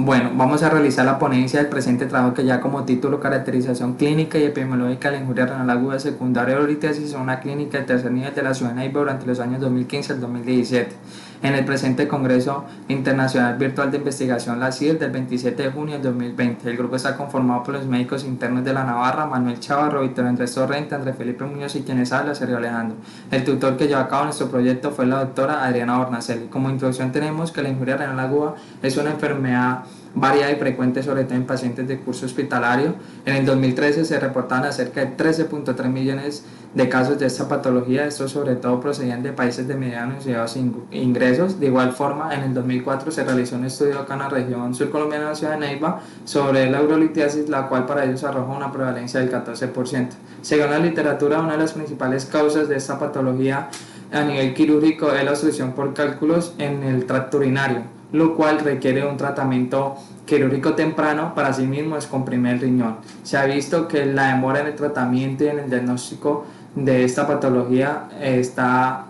Bueno, vamos a realizar la ponencia del presente trabajo que ya como título caracterización clínica y epidemiológica de la injuria renal aguda secundaria o litiasis en una clínica de tercer nivel de la ciudad de Neiva durante los años 2015 al 2017. En el presente Congreso Internacional Virtual de Investigación, la CIR, del 27 de junio del 2020. El grupo está conformado por los médicos internos de la Navarra, Manuel Chavarro, Víctor Andrés Torrente, Andrés Felipe Muñoz y quienes habla, Sergio Alejandro. El tutor que lleva a cabo nuestro proyecto fue la doctora Adriana Bornacelli. Como introducción tenemos que la injuria renal aguda es una enfermedad variada y frecuente, sobre todo en pacientes de curso hospitalario. En el 2013 se reportaban cerca de 13.3 millones de casos de esta patología. Estos sobre todo procedían de países de medianos y altos ingresos. De igual forma, en el 2004 se realizó un estudio acá en la región surcolombiana de la ciudad de Neiva sobre la urolitiasis, la cual para ellos arroja una prevalencia del 14%. Según la literatura, una de las principales causas de esta patología a nivel quirúrgico es la obstrucción por cálculos en el tracto urinario, lo cual requiere un tratamiento quirúrgico temprano para sí mismo descomprimir el riñón. Se ha visto que la demora en el tratamiento y en el diagnóstico de esta patología está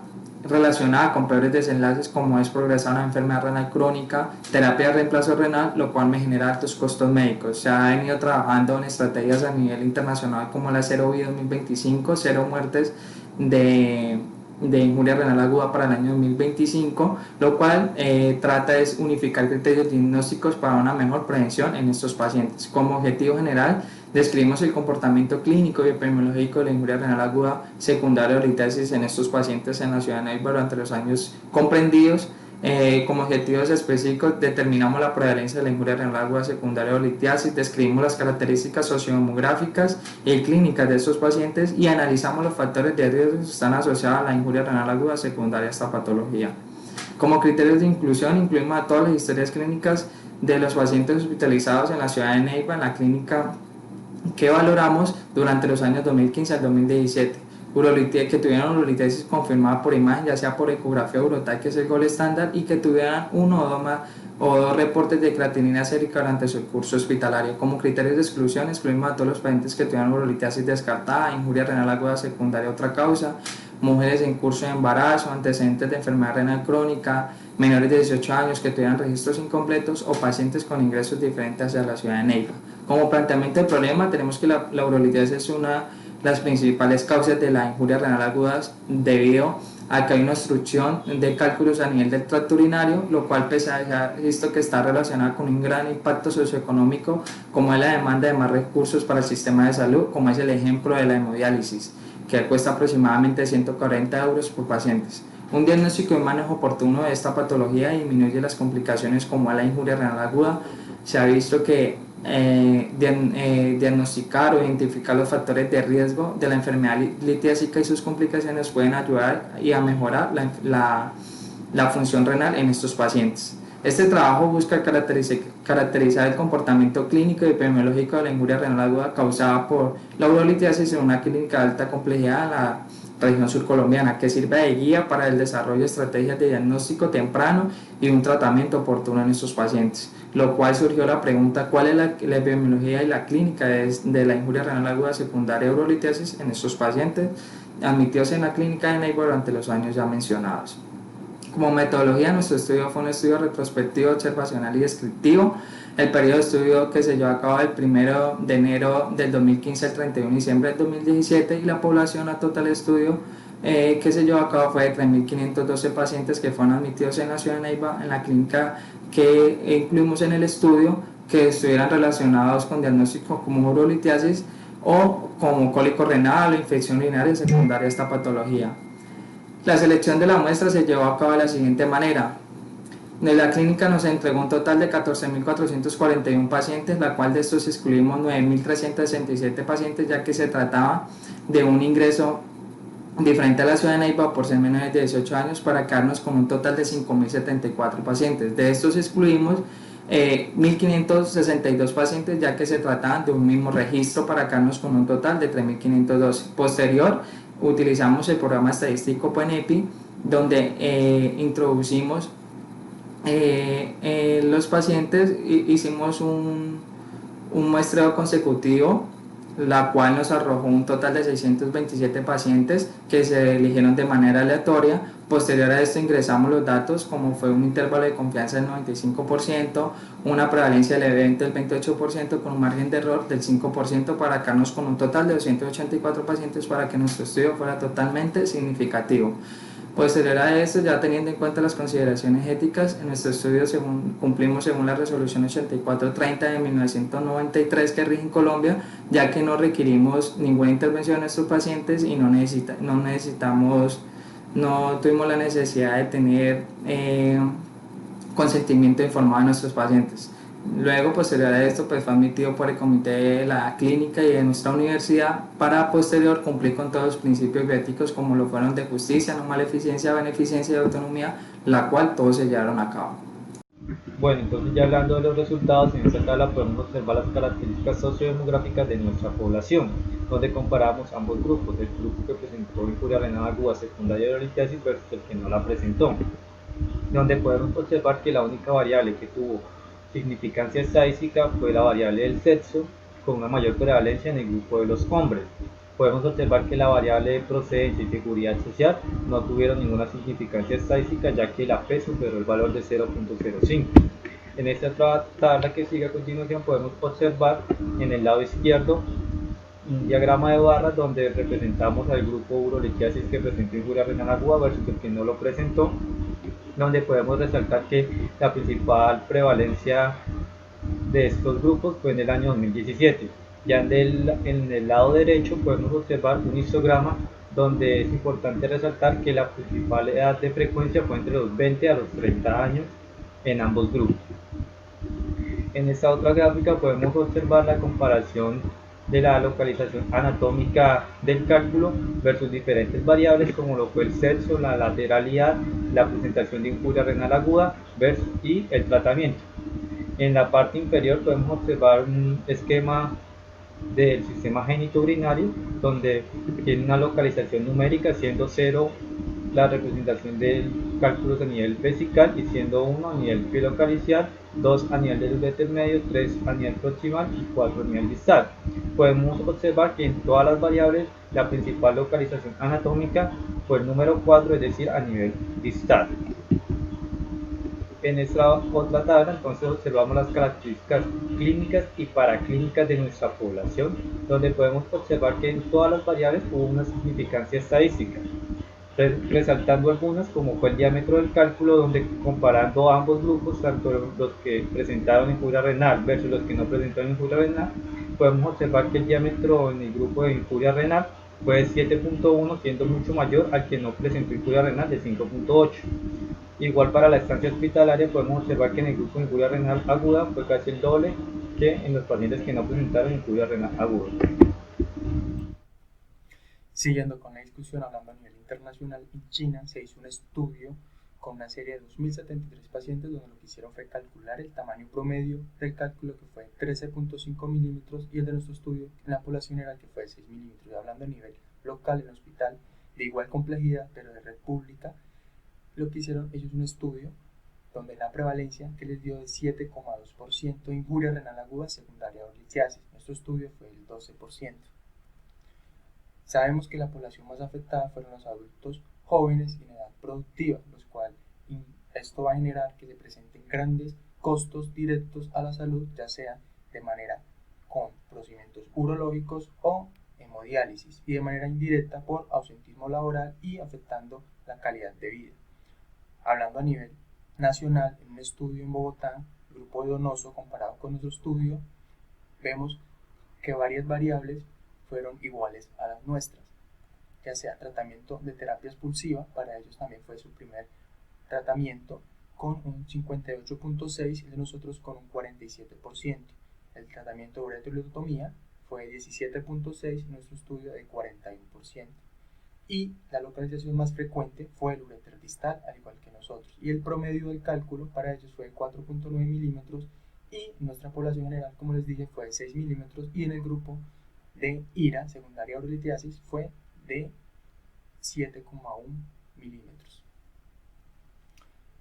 relacionada con peores desenlaces, como es progresar a una enfermedad renal crónica, terapia de reemplazo renal, lo cual me genera altos costos médicos. Se ha venido trabajando en estrategias a nivel internacional como la Cero Vida 2025, cero muertes de injuria renal aguda para el año 2025, lo cual trata es unificar criterios diagnósticos para una mejor prevención en estos pacientes. Como objetivo general, describimos el comportamiento clínico y epidemiológico de la injuria renal aguda secundaria o litiasis en estos pacientes en la ciudad de Neiva durante los años comprendidos. Como objetivos específicos determinamos la prevalencia de la injuria renal aguda secundaria o litiasis, describimos las características sociodemográficas y clínicas de estos pacientes y analizamos los factores de riesgo que están asociados a la injuria renal aguda secundaria a esta patología. Como criterios de inclusión incluimos a todas las historias clínicas de los pacientes hospitalizados en la ciudad de Neiva, en la clínica que valoramos durante los años 2015 al 2017. Que tuvieran urolitiasis confirmada por imagen, ya sea por ecografía urotal, que es el gold estándar, y que tuvieran uno o dos reportes de creatinina sérica durante su curso hospitalario. Como criterios de exclusión excluimos a todos los pacientes que tuvieran urolitiasis descartada, injuria renal aguda secundaria otra causa, mujeres en curso de embarazo, antecedentes de enfermedad renal crónica, menores de 18 años que tuvieran registros incompletos o pacientes con ingresos diferentes hacia la ciudad de Neiva. Como planteamiento del problema, tenemos que la urolitiasis es una de las principales causas de la injuria renal aguda debido a que hay una obstrucción de cálculos a nivel del tracto urinario, lo cual se ha visto que está relacionado con un gran impacto socioeconómico, como es la demanda de más recursos para el sistema de salud, como es el ejemplo de la hemodiálisis, que cuesta aproximadamente 140 euros por pacientes. Un diagnóstico y manejo oportuno de esta patología disminuye las complicaciones como la injuria renal aguda. Se ha visto que diagnosticar o identificar los factores de riesgo de la enfermedad litiásica y sus complicaciones pueden ayudar y a mejorar la función renal en estos pacientes. Este trabajo busca caracterizar el comportamiento clínico y epidemiológico de la injuria renal aguda causada por la urolitiasis en una clínica de alta complejidad en la región surcolombiana, que sirve de guía para el desarrollo de estrategias de diagnóstico temprano y un tratamiento oportuno en estos pacientes, lo cual surgió la pregunta: ¿cuál es la epidemiología y la clínica de la injuria renal aguda secundaria urolitiasis en estos pacientes admitidos en la clínica de Neiva durante los años ya mencionados? Como metodología, nuestro estudio fue un estudio retrospectivo, observacional y descriptivo. El periodo de estudio que se llevó a cabo del 1 de enero del 2015 al 31 de diciembre del 2017, y la población a total de estudio que se llevó a cabo fue de 3.512 pacientes que fueron admitidos en la ciudad de Neiva, en la clínica que incluimos en el estudio, que estuvieran relacionados con diagnósticos como urolitiasis o como cólico renal o infección urinaria secundaria a esta patología. La selección de la muestra se llevó a cabo de la siguiente manera. De la clínica nos entregó un total de 14.441 pacientes, la cual de estos excluimos 9.367 pacientes, ya que se trataba de un ingreso diferente a la ciudad de Neiva por ser menores de 18 años, para quedarnos con un total de 5.074 pacientes. De estos excluimos 1.562 pacientes, ya que se trataban de un mismo registro, para quedarnos con un total de 3.512. Posterior, utilizamos el programa estadístico PENEPI, donde introducimos los pacientes, hicimos un muestreo consecutivo la cual nos arrojó un total de 627 pacientes que se eligieron de manera aleatoria. Posterior a esto ingresamos los datos como fue un intervalo de confianza del 95%, una prevalencia del evento del 28% con un margen de error del 5% para quedarnos con un total de 284 pacientes para que nuestro estudio fuera totalmente significativo. Posterior a esto, ya teniendo en cuenta las consideraciones éticas, en nuestro estudio cumplimos según la resolución 8430 de 1993 que rige en Colombia, ya que no requerimos ninguna intervención de estos pacientes y no tuvimos la necesidad de tener consentimiento informado de nuestros pacientes. Luego, posterior a esto, pues fue admitido por el comité de la clínica y de nuestra universidad para posterior cumplir con todos los principios éticos como lo fueron de justicia, no maleficencia, beneficencia y autonomía, la cual todos se llevaron a cabo. Bueno, entonces ya hablando de los resultados, en esta tabla podemos observar las características sociodemográficas de nuestra población, donde comparamos ambos grupos, el grupo que presentó injuria renal aguda secundaria de litiasis versus el que no la presentó, donde podemos observar que la única variable que tuvo significancia estadística fue la variable del sexo, con una mayor prevalencia en el grupo de los hombres. Podemos observar que la variable de procedencia y seguridad social no tuvieron ninguna significancia estadística, ya que la P superó el valor de 0.05. En esta tabla que sigue a continuación podemos observar en el lado izquierdo un diagrama de barras donde representamos al grupo urolitiasis que presentó injuria renal aguda versus el que no lo presentó, donde podemos resaltar que la principal prevalencia de estos grupos fue en el año 2017. Ya en el lado derecho podemos observar un histograma donde es importante resaltar que la principal edad de frecuencia fue entre los 20 a los 30 años en ambos grupos. En esta otra gráfica podemos observar la comparación de la localización anatómica del cálculo versus diferentes variables como lo fue el sexo, la lateralidad, la presentación de injuria renal aguda y el tratamiento. En la parte inferior podemos observar un esquema del sistema genitourinario donde tiene una localización numérica, siendo 0 la representación del cálculo a nivel vesical y siendo 1 a nivel pilocalicial, 2 a nivel del uréter medio, 3 a nivel proximal y 4 a nivel distal. Podemos observar que en todas las variables la principal localización anatómica fue el número 4, es decir, a nivel distal. En esta otra tabla entonces observamos las características clínicas y paraclínicas de nuestra población, donde podemos observar que en todas las variables hubo una significancia estadística, resaltando algunas como fue el diámetro del cálculo, donde comparando ambos grupos, tanto los que presentaron injuria renal versus los que no presentaron injuria renal, podemos observar que el diámetro en el grupo de injuria renal fue de 7.1, siendo mucho mayor al que no presentó injuria renal de 5.8. Igual para la estancia hospitalaria podemos observar que en el grupo de injuria renal aguda fue casi el doble que en los pacientes que no presentaron injuria renal aguda. Siguiendo con la discusión, hablando a nivel internacional, en China se hizo un estudio con una serie de 2.073 pacientes donde lo que hicieron fue calcular el tamaño promedio del cálculo que fue 13.5 milímetros y el de nuestro estudio en la población general que fue de 6 milímetros. Hablando a nivel local en hospital de igual complejidad pero de red pública, lo que hicieron ellos un estudio donde la prevalencia que les dio de 7,2% de injuria renal aguda secundaria de litiasis. Nuestro estudio fue el 12%. Sabemos que la población más afectada fueron los adultos jóvenes y en edad productiva, los cuales esto va a generar que se presenten grandes costos directos a la salud, ya sea de manera con procedimientos urológicos o hemodiálisis, y de manera indirecta por ausentismo laboral y afectando la calidad de vida. Hablando a nivel nacional, en un estudio en Bogotá, el grupo de Donoso comparado con nuestro estudio, vemos que varias variables fueron iguales a las nuestras, ya sea tratamiento de terapia expulsiva, para ellos también fue su primer tratamiento con un 58.6% y de nosotros con un 47%. El tratamiento de ureterotomía fue 17.6% y nuestro estudio de 41%. Y la localización más frecuente fue el uréter distal, al igual que nosotros. Y el promedio del cálculo para ellos fue 4.9 milímetros y nuestra población general, como les dije, fue de 6 milímetros y en el grupo de IRA, secundaria urolitiasis, fue de 7,1 milímetros.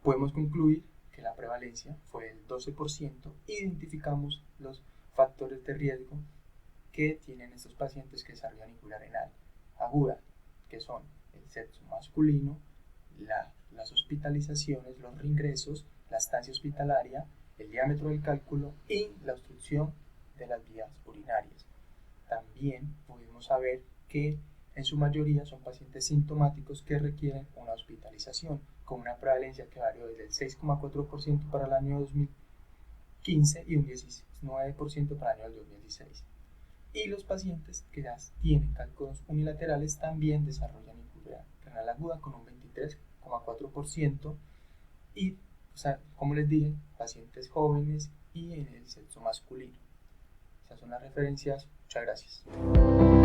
Podemos concluir que la prevalencia fue del 12%. Identificamos los factores de riesgo que tienen estos pacientes que desarrollan injuria renal aguda, que son el sexo masculino, las hospitalizaciones, los reingresos, la estancia hospitalaria, el diámetro del cálculo y la obstrucción de las vías urinarias. También pudimos saber que en su mayoría son pacientes sintomáticos que requieren una hospitalización, con una prevalencia que varió desde el 6,4% para el año 2015 y un 19% para el año 2016. Y los pacientes que ya tienen cálculos unilaterales también desarrollan injuria renal aguda con un 23,4% y, o sea, como les dije, pacientes jóvenes y en el sexo masculino. Esas son las referencias. Muchas gracias.